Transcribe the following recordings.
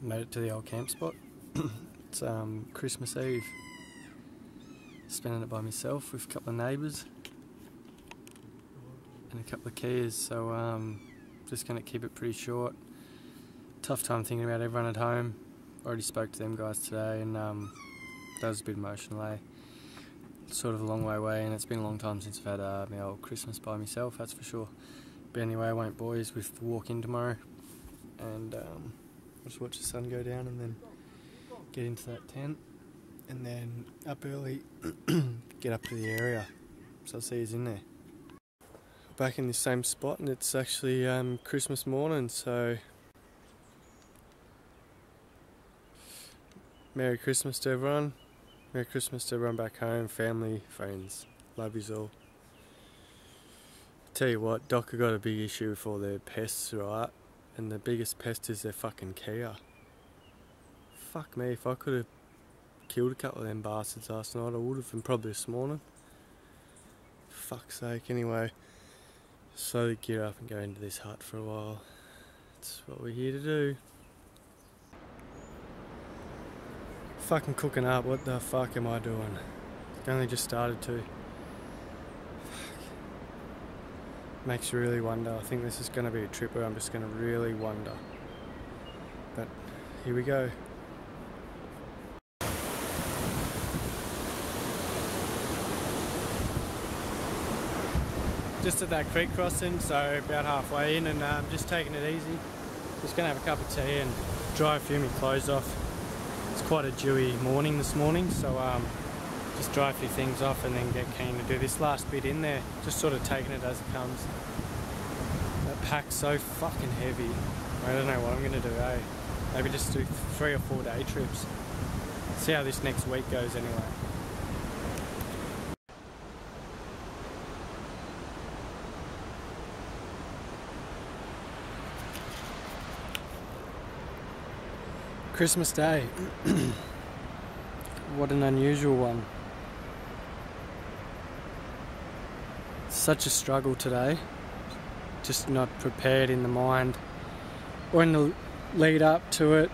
Made it to the old camp spot. It's Christmas Eve. Spending it by myself with a couple of neighbours and a couple of kids, so just going to keep it pretty short. Tough time thinking about everyone at home. Already spoke to them guys today, and that was a bit emotional, eh? Sort of a long way away, and it's been a long time since I've had my old Christmas by myself, that's for sure. But anyway, I won't bore you with the walk in tomorrow, and I'll just watch the sun go down and then get into that tent, and then up early, get up to the area. So I'll see you in there. Back in the same spot, and it's actually Christmas morning, so Merry Christmas to everyone. Merry Christmas to everyone back home, family, friends. Love yous all. Tell you what, Doc have got a big issue with all their pests, right? And the biggest pest is their fucking Kia. Fuck me, if I could have killed a couple of them bastards last night, I would have, and probably this morning. Fuck's sake, anyway. Slowly gear up and go into this hut for a while. That's what we're here to do. Fucking cooking up, what the fuck am I doing? I only just started to. Makes you really wonder. I think this is going to be a trip where I'm just going to really wonder. But here we go. Just at that creek crossing, so about halfway in, and just taking it easy. Just going to have a cup of tea and dry a few of my clothes off. It's quite a dewy morning this morning, so just dry a few things off and then get keen to do this last bit in there. Just sort of taking it as it comes. That pack's so fucking heavy. I don't know what I'm going to do, eh? Maybe just do 3 or 4 day trips. See how this next week goes anyway. Christmas Day. What an unusual one. Such a struggle today. Just not prepared in the mind or in the lead up to it.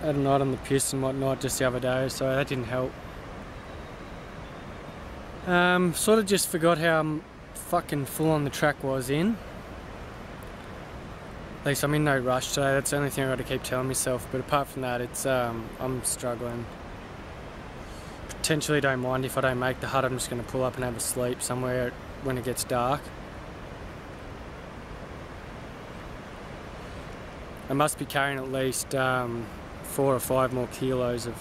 I had a night on the piss and whatnot just the other day, so that didn't help. Sort of just forgot how fucking full on the track was in. At least I'm in no rush today, that's the only thing I've got to keep telling myself, but apart from that, it's I'm struggling. Potentially don't mind if I don't make the hut, I'm just going to pull up and have a sleep somewhere when it gets dark. I must be carrying at least 4 or 5 more kilos of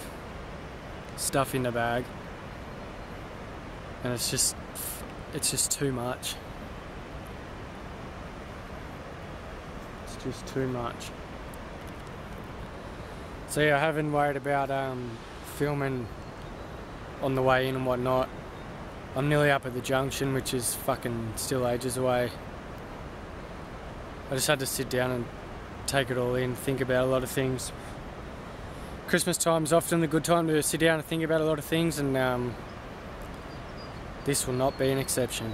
stuff in the bag, and it's just too much. Just too much. So yeah, I haven't worried about filming on the way in and whatnot. I'm nearly up at the junction, which is fucking still ages away. I just had to sit down and take it all in, think about a lot of things. Christmas time is often a good time to sit down and think about a lot of things, and this will not be an exception.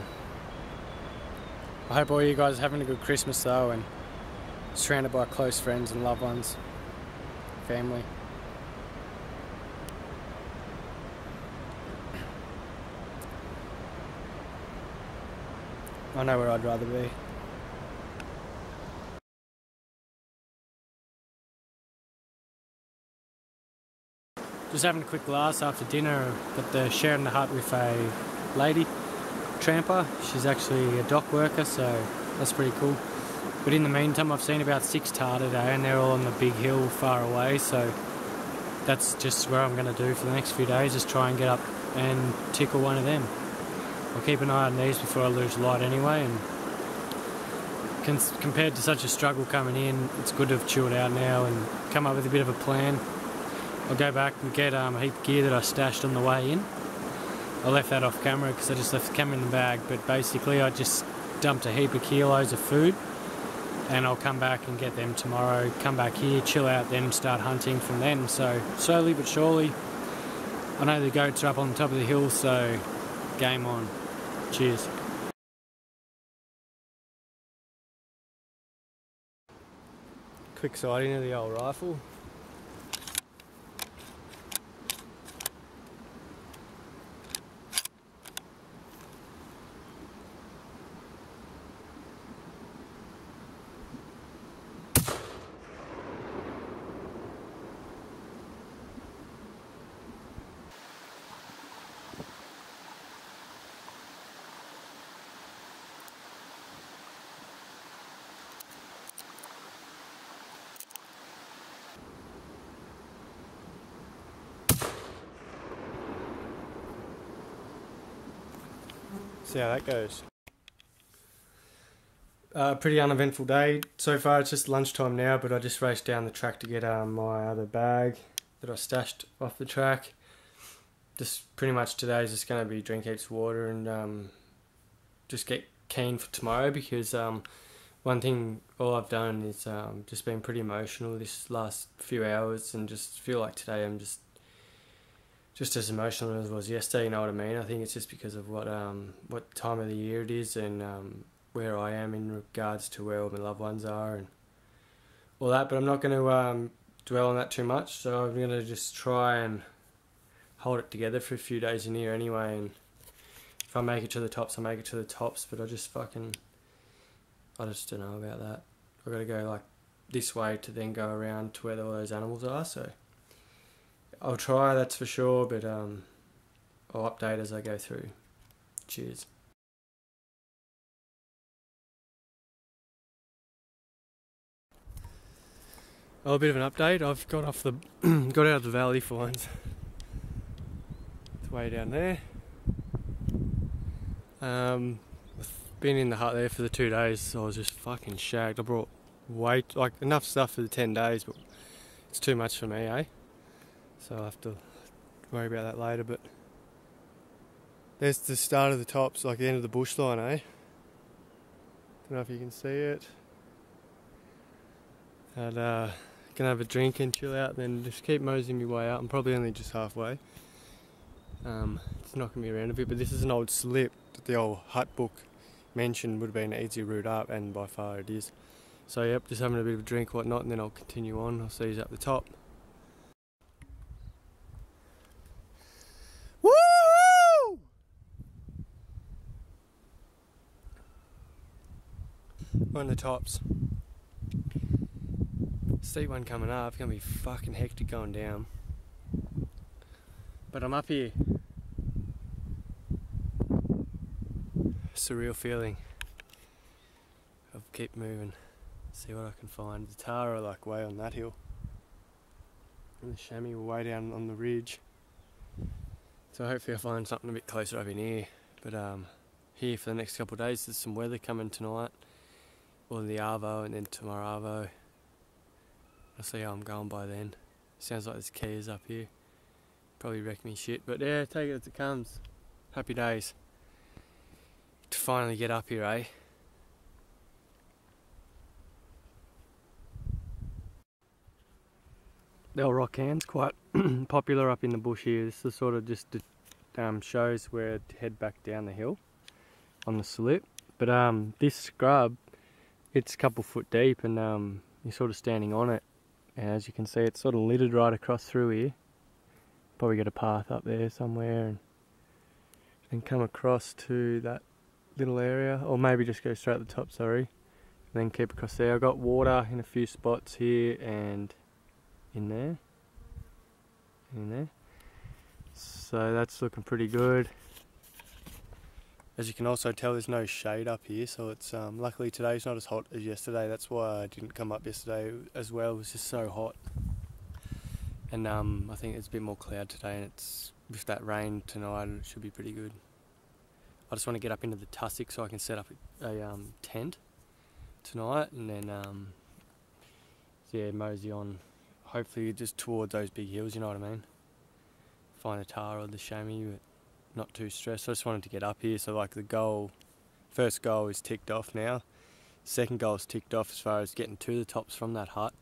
I hope all you guys are having a good Christmas though, and surrounded by close friends and loved ones, family. I know where I'd rather be. Just having a quick glass after dinner, but sharing the hut with a lady tramper. She's actually a dock worker, so that's pretty cool. But in the meantime, I've seen about 6 tar today, and they're all on the big hill far away, so that's just where I'm going to do for the next few days, just try and get up and tickle one of them. I'll keep an eye on these before I lose light anyway, and compared to such a struggle coming in, it's good to have chilled out now and come up with a bit of a plan. I'll go back and get a heap of gear that I stashed on the way in. I left that off camera because I just left the camera in the bag, but basically I just dumped a heap of kilos of food, and I'll come back and get them tomorrow, come back here, chill out, then start hunting from then. So slowly but surely, I know the goats are up on the top of the hill, so game on. Cheers. Quick sighting of the old rifle. See how that goes. Pretty uneventful day so far. It's just lunchtime now, but I just raced down the track to get my other bag that I stashed off the track. Just pretty much today is just going to be drink heaps of water and just get keen for tomorrow, because one thing all I've done is just been pretty emotional this last few hours, and just feel like today I'm just as emotional as I was yesterday, you know what I mean? I think it's just because of what time of the year it is, and where I am in regards to where all my loved ones are and all that, but I'm not going to dwell on that too much, so I'm going to just try and hold it together for a few days in here anyway, and if I make it to the tops, I make it to the tops, but I just don't know about that. I've got to go like this way to then go around to where all those animals are, so I'll try, that's for sure, but I'll update as I go through. Cheers. Oh, a bit of an update. I've got out of the valley for once. It's way down there. I've been in the hut there for the 2 days, so I was just fucking shagged. I brought enough stuff for the 10 days, but it's too much for me, eh? So I'll have to worry about that later, but there's the start of the tops, like the end of the bush line, eh? Don't know if you can see it. And gonna have a drink and chill out, then just keep moseying my way up. I'm probably only just halfway. It's knocking me around a bit, but this is an old slip that the old hut book mentioned would have been an easy route up, and by far it is. So yep, just having a bit of a drink, whatnot, and then I'll continue on. I'll see you up the top. Woo! We're on the tops. Steep one coming up, it's gonna be fucking hectic going down. But I'm up here. Surreal feeling. I'll keep moving, see what I can find. The Tara are like way on that hill, and the chamois were way down on the ridge. So hopefully I'll find something a bit closer up in here. But here for the next couple of days, there's some weather coming tonight, or the arvo, and then tomorrow arvo. I'll see how I'm going by then. Sounds like there's keys up here. Probably wreck me shit, but yeah, take it as it comes. Happy days to finally get up here, eh? The old rock hand's quite popular up in the bush here. This is sort of just shows where to head back down the hill on the slip. But this scrub, it's a couple foot deep, and you're sort of standing on it. And as you can see, it's sort of littered right across through here. Probably get a path up there somewhere, and then come across to that little area, or maybe just go straight at the top, sorry, and then keep across there. I've got water in a few spots here and in there, so that's looking pretty good. As you can also tell, there's no shade up here, so it's luckily today's not as hot as yesterday. That's why I didn't come up yesterday as well. It was just so hot, and I think it's a bit more cloud today, and it's with that rain tonight, it should be pretty good. I just want to get up into the tussock so I can set up a tent tonight, and then yeah, mosey on. Hopefully just towards those big hills, you know what I mean? Find a Tara or the chamois, but not too stressed. I just wanted to get up here, so like first goal is ticked off now. Second goal is ticked off as far as getting to the tops from that hut.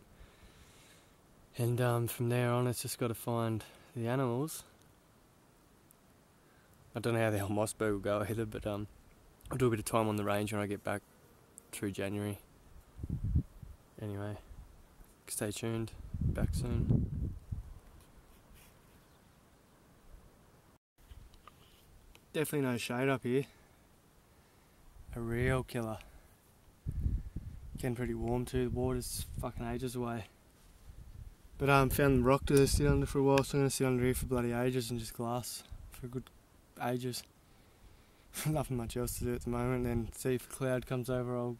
And from there on, it's just got to find the animals. I don't know how the old Mossberg will go either, but I'll do a bit of time on the range when I get back through January. Anyway, stay tuned. Back soon. Definitely no shade up here. A real killer. Getting pretty warm too. The water's fucking ages away. But found the rock to sit under for a while, so I'm gonna sit under here for bloody ages and just glass for good ages. Nothing much else to do at the moment. Then see if a cloud comes over, I'll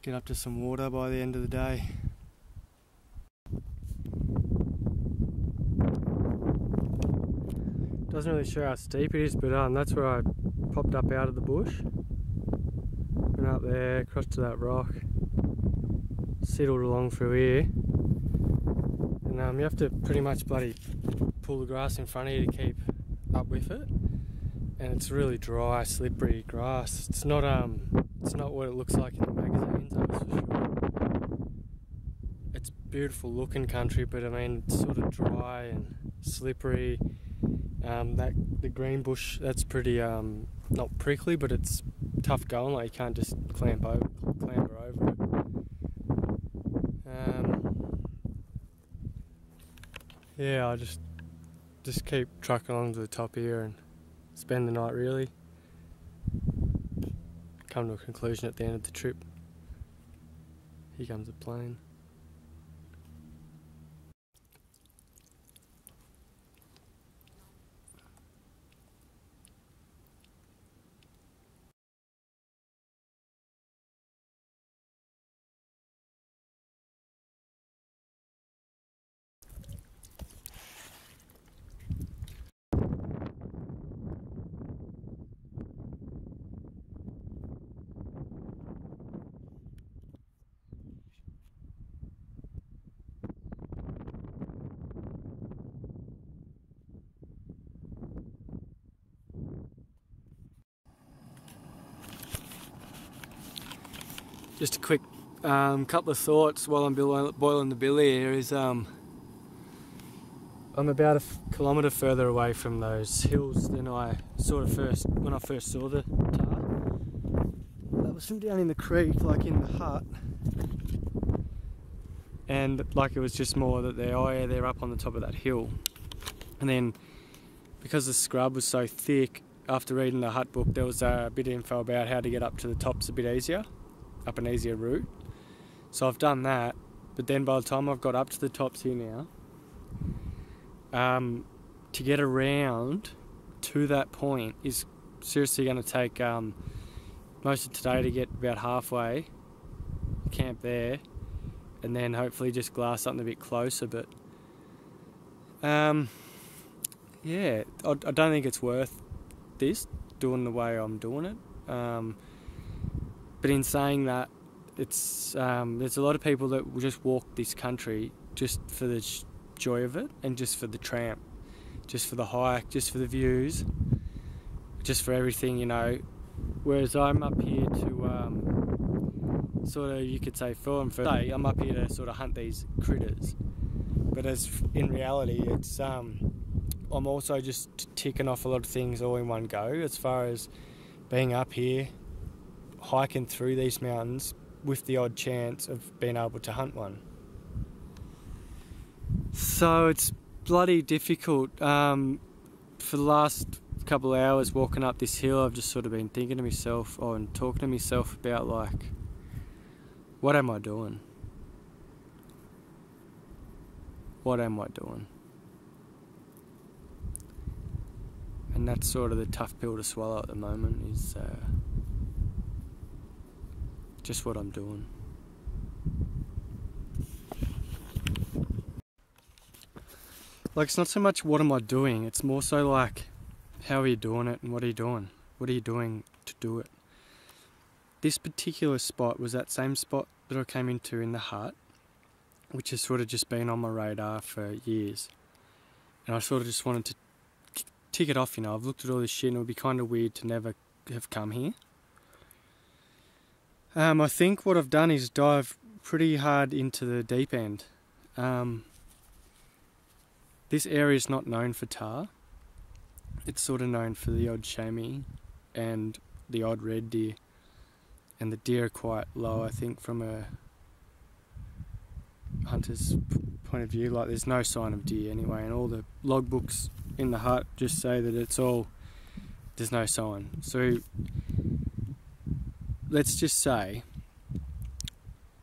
get up to some water by the end of the day. Doesn't really show how steep it is, but that's where I popped up out of the bush, went up there, across to that rock, sidled along through here, and you have to pretty much bloody pull the grass in front of you to keep up with it, and it's really dry, slippery grass. It's not what it looks like in the magazines, that's for sure. It's beautiful looking country, but I mean it's sort of dry and slippery. The green bush, that's pretty not prickly, but it's tough going. Like you can't just clamber over it. Yeah, I just keep trucking along to the top here and spend the night really. Come to a conclusion at the end of the trip. Here comes the plane. Just a quick couple of thoughts while I'm boiling the billy here is I'm about a kilometre further away from those hills than I when I first saw the tar. That was from down in the creek, like in the hut, and like it was just more that they're up on the top of that hill, and then because the scrub was so thick, after reading the hut book there was a bit of info about how to get up to the tops a bit easier. Up an easier route, so I've done that, but then by the time I've got up to the tops here now, to get around to that point is seriously going to take most of today to get about halfway, camp there, and then hopefully just glass something a bit closer, but yeah, I don't think it's worth this, doing the way I'm doing it. But in saying that, it's there's a lot of people that will just walk this country just for the joy of it, and just for the tramp, just for the hike, just for the views, just for everything, you know. Whereas I'm up here to sort of, you could say, I'm up here to sort of hunt these critters. But as in reality, it's I'm also just ticking off a lot of things all in one go, as far as being up here, hiking through these mountains with the odd chance of being able to hunt one. So it's bloody difficult. For the last couple of hours walking up this hill, I've just sort of been thinking to myself, and talking to myself about, like, what am I doing? What am I doing? And that's sort of the tough pill to swallow at the moment, is just what I'm doing. Like, it's not so much what am I doing, it's more so like, how are you doing it and what are you doing? What are you doing to do it? This particular spot was that same spot that I came into in the hut, which has sort of just been on my radar for years. And I sort of just wanted to tick it off, you know. I've looked at all this shit and it would be kind of weird to never have come here. I think what I've done is dive pretty hard into the deep end. This area is not known for tar. It's sort of known for the odd chamois and the odd red deer. And the deer are quite low, I think, from a hunter's point of view. Like, there's no sign of deer anyway, and all the logbooks in the hut just say that there's no sign. So let's just say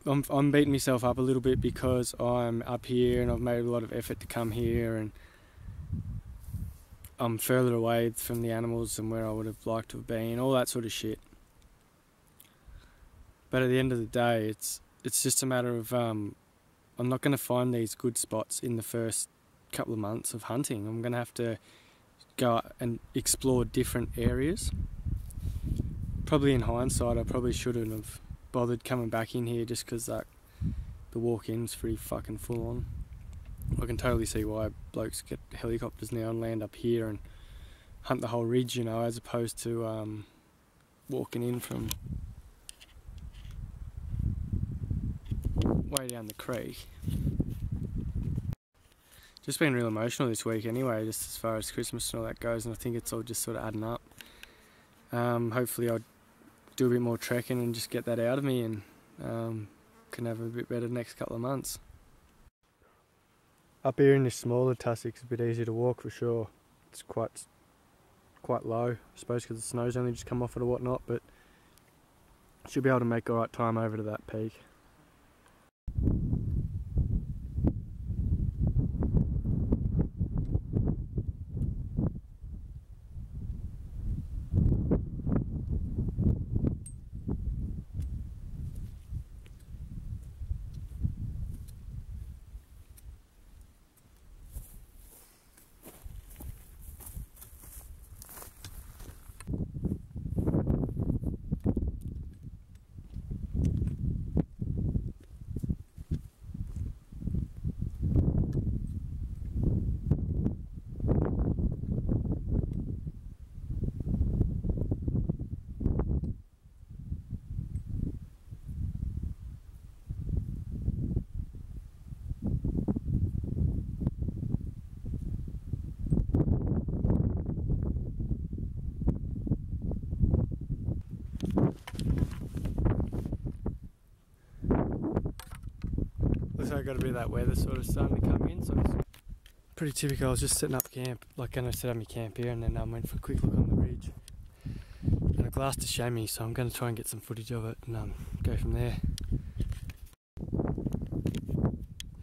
I'm beating myself up a little bit because I'm up here and I've made a lot of effort to come here, and I'm further away from the animals than where I would have liked to have been, all that sort of shit. But at the end of the day, it's just a matter of I'm not going to find these good spots in the first couple of months of hunting. I'm going to have to go and explore different areas Probably in hindsight, I probably shouldn't have bothered coming back in here just because the walk-in's pretty fucking full on. I can totally see why blokes get helicopters now and land up here and hunt the whole ridge, you know, as opposed to walking in from way down the creek. Just been real emotional this week anyway, just as far as Christmas and all that goes, and I think it's all just sort of adding up. Hopefully I'll do a bit more trekking and just get that out of me, and can have a bit better next couple of months. Up here in this smaller tussock it's a bit easier to walk for sure. It's quite low, I suppose because the snow's only just come off it or whatnot, but should be able to make alright time over to that peak. Looks like I got a bit of that weather sort of starting to come in, so it's pretty typical. I was just setting up camp, like going to set up my camp here, and then I went for a quick look on the ridge. And I glassed a chamois, so I'm going to try and get some footage of it and go from there.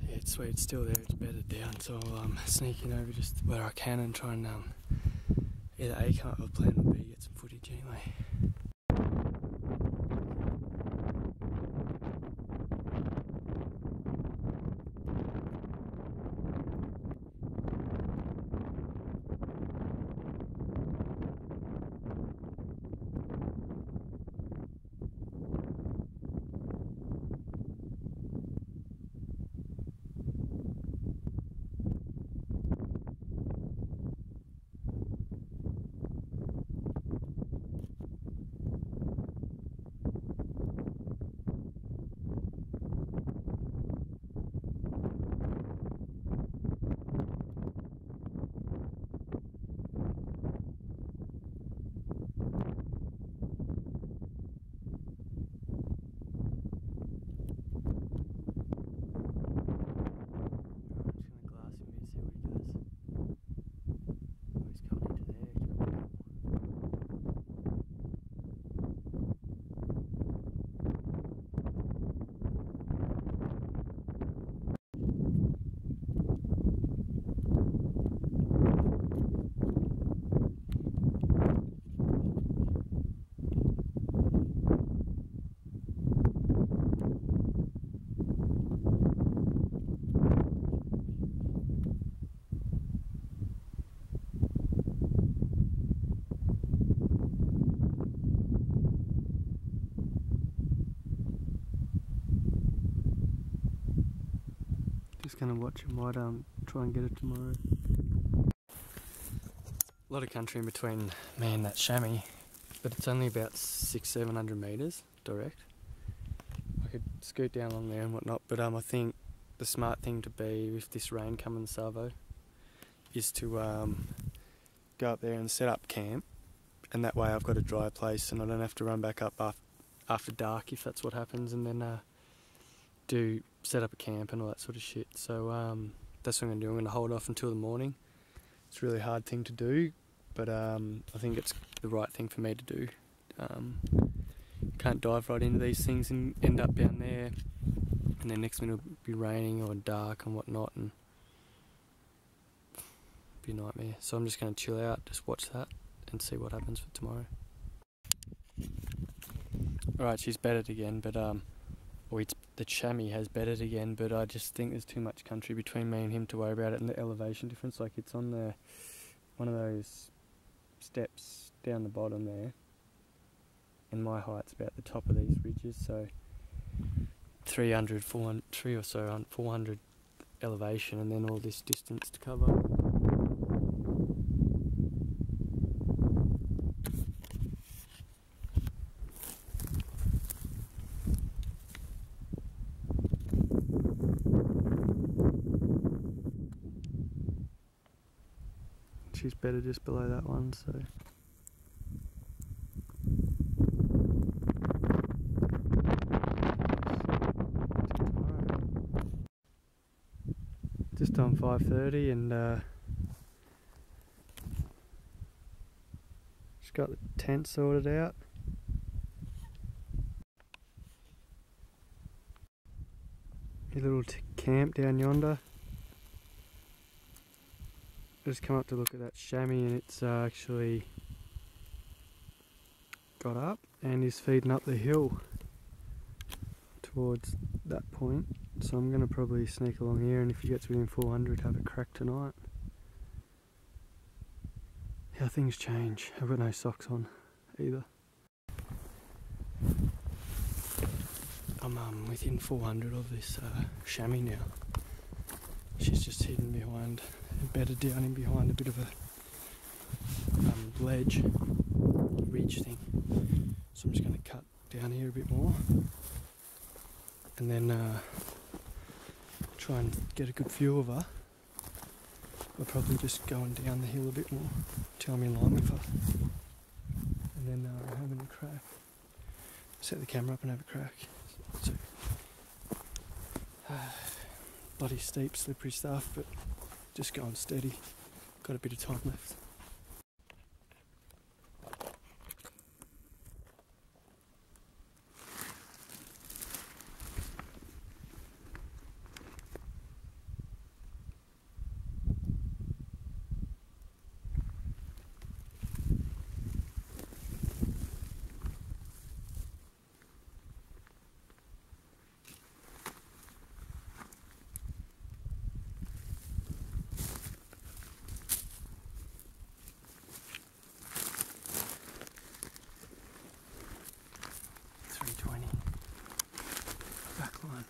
Yeah, it's sweet, it's still there, it's bedded down, so I'll sneak in over just where I can and try and either A-cut or plan on B, get some footage anyway. Just gonna watch it, might try and get it tomorrow. A lot of country in between me and that chamois, but it's only about 600-700 metres direct. I could scoot down along there and whatnot, but I think the smart thing to be with this rain coming salvo is to go up there and set up camp, and that way I've got a dry place and I don't have to run back up after dark if that's what happens, and then set up a camp and all that sort of shit. So that's what I'm going to do. I'm going to hold off until the morning. It's a really hard thing to do, but I think it's the right thing for me to do. Can't dive right into these things and end up down there, and then next minute it'll be raining or dark and whatnot, and it'll be a nightmare. So I'm just going to chill out, just watch that and see what happens for tomorrow. Alright, she's bedded again, but the chamois has bedded again, but I just think there's too much country between me and him to worry about it, and the elevation difference, like it's on one of those steps down the bottom there, and my height's about the top of these ridges, so 300, 400, 400 elevation, and then all this distance to cover. She's better just below that one, so. Just on 5:30 and just got the tent sorted out. A little camp down yonder. Just come up to look at that chamois, and it's actually got up and is feeding up the hill towards that point. So I'm going to probably sneak along here, and if he gets within 400, have a crack tonight. How things change. I've got no socks on either. I'm within 400 of this chamois now. She's just hidden behind, embedded down in behind a bit of a ledge, ridge thing. So I'm just going to cut down here a bit more, and then try and get a good view of her. We're probably just going down the hill a bit more till I'm in line with her, and then having a crack. Set the camera up and have a crack. So, bloody steep, slippery stuff, but just going steady. Got a bit of time left. Backline.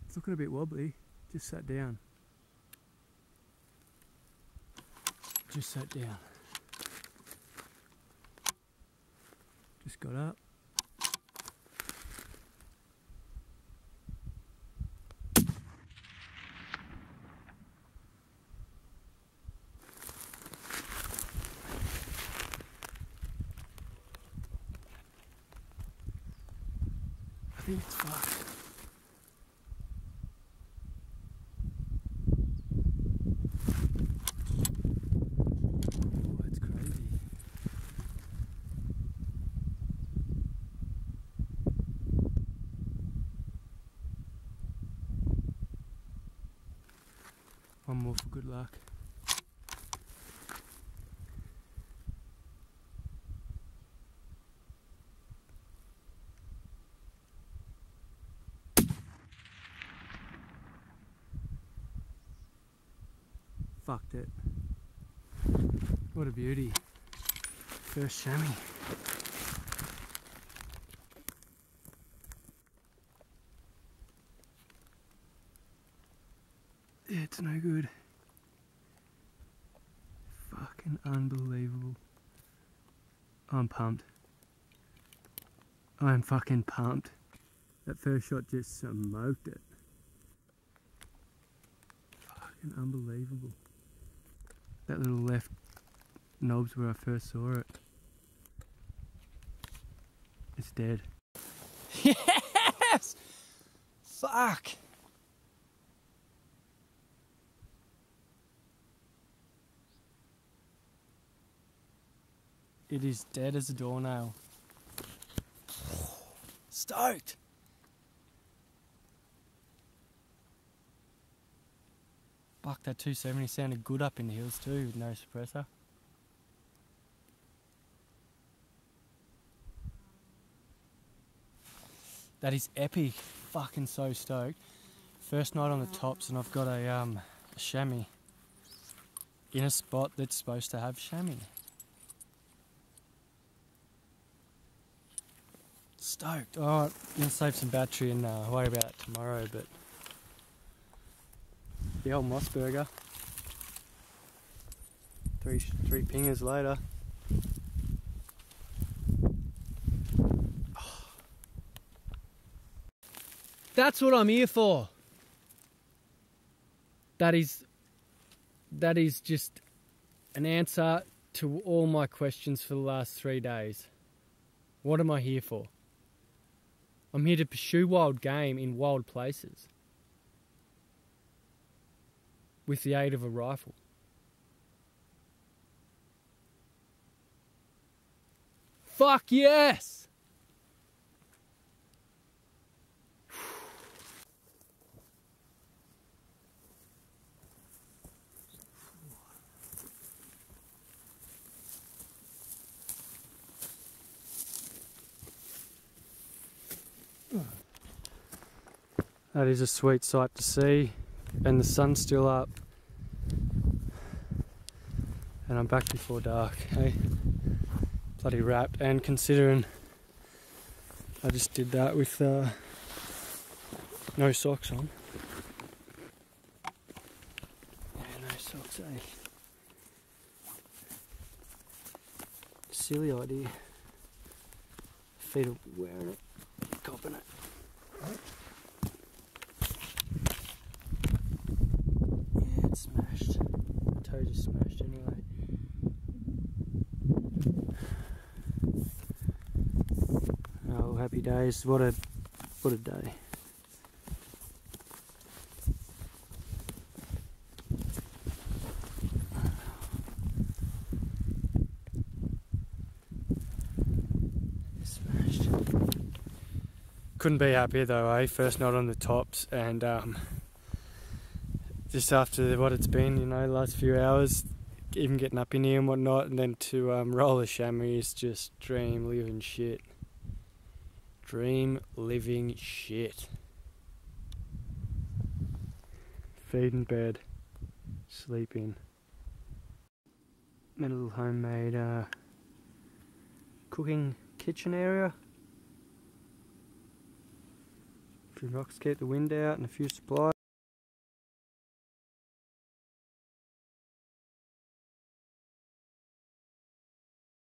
It's looking a bit wobbly. Just sat down. Just sat down. Just got up. I think it's fucked. Oh, it's crazy. One more for good luck. Fucked it. What a beauty. First chamois. Yeah, it's no good. Fucking unbelievable. I'm pumped. I'm fucking pumped. That first shot just smoked it. Fucking unbelievable. That little left knob's where I first saw it. It's dead. Yes! Fuck! It is dead as a doornail. Stoked! Fuck, that 270 sounded good up in the hills too with no suppressor. That is epic. Fucking so stoked. First night on the tops and I've got a chamois in a spot that's supposed to have chamois. Stoked. Alright, I'm going to save some battery and worry about it tomorrow, but the old Mossberger. Three pingers later. That's what I'm here for. That is just an answer to all my questions for the last 3 days. What am I here for? I'm here to pursue wild game in wild places with the aid of a rifle. Fuck yes! That is a sweet sight to see, and the sun's still up, and I'm back before dark, hey? Bloody wrapped, and considering I just did that with no socks on. Yeah, no socks, eh? Silly idea. Feet are wearing it, copping it. Smashed. My toe just smashed anyway. Oh, happy days. What a day. Smashed. Couldn't be happier though, eh? First night on the tops, and just after what it's been, you know, the last few hours, even getting up in here and whatnot, and then to roll a chamois is just dream living shit. Dream living shit. Feed in bed, sleep in. Made a little homemade cooking kitchen area. A few rocks to keep the wind out and a few supplies.